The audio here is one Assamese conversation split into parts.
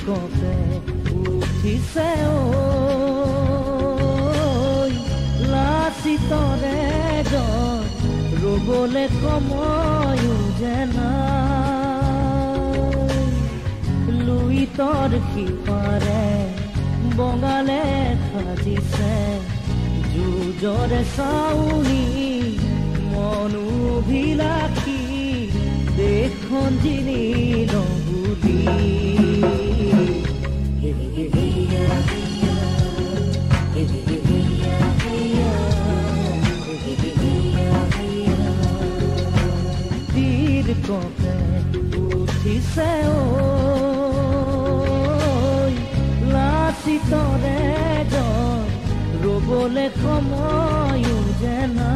কপে উঠিছে লাচিতৰে জন ৰুবলে সময়ো যেনা লুইতৰ সিপাৰে বঙালে সাজিছে যুঁজৰে চাউনি মনোভিলাষী দেশখন জিনি নবুলি তীৰ কপে উঠিছে লাচিতৰে জন ৰুবলে সময়ো যেনা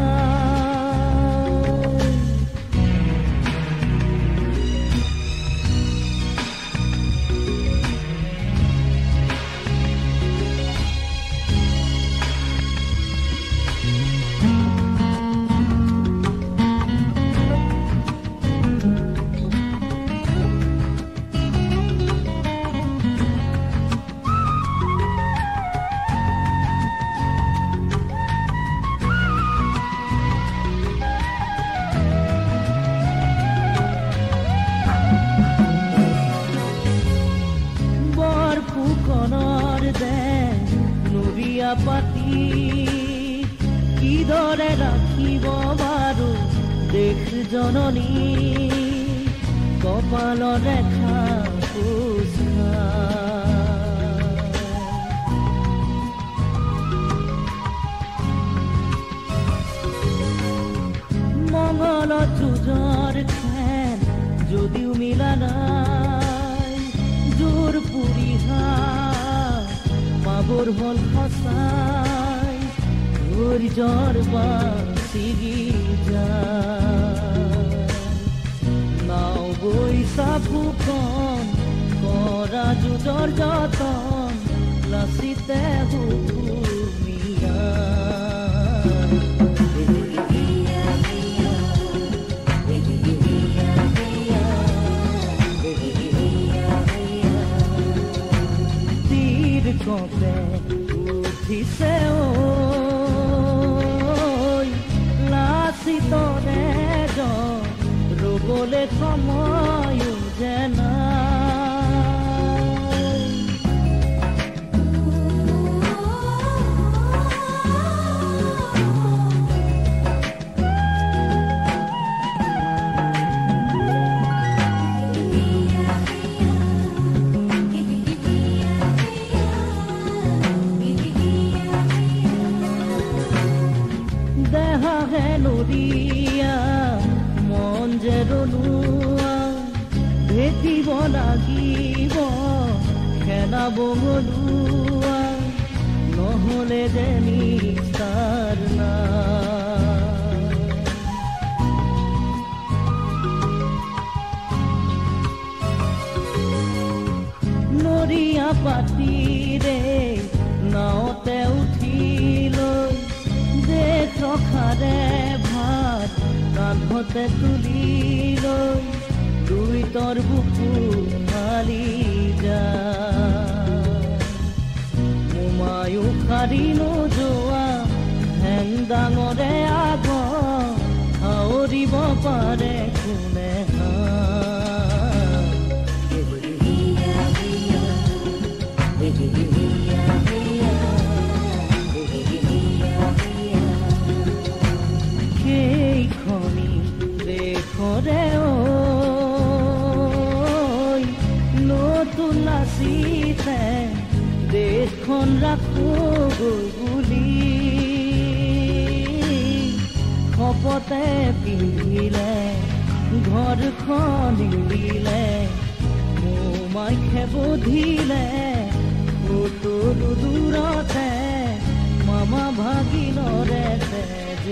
পাতি কিদৰে ৰাখিব বাৰু দেশ জননী কপালৰ ৰেখা মংগল যুঁজৰ খেল যদিও মিলা নাই জোৰ পুৰিহা পাবৰ হল সঁচাই ধৈৰ্যৰ বাচিগি যায় নাও বৈছা ফুকন কৰা যুঁজৰ যতন লাচিতে হুকুমিয়া কপে উঠিছে লাচিতৰে জন ৰুবলে সময়ো যেনা মন যে ৰুনোৱা ভেটিব লাগিব খেলা বঙলোৱা নহলে যে নিস্তাৰ নৰিয়া পাতিৰে নাওতে উঠিলৈ দেশ ৰখাৰে ভাত কান্ধতে তুলি লৈ দুইতৰ বুকু ফালি যায় মোমায়ো শাৰী নোযোৱা হেং ডাঙৰে আগ আৱৰিব পাৰে কোনে নতুন লাচিতে দেশখন ৰাখো বুলি শপতে পিন্ধিলে ঘৰখন দিলে মোমাই খেবধিলে দূৰতে মামা ভাগিনৰে তেজ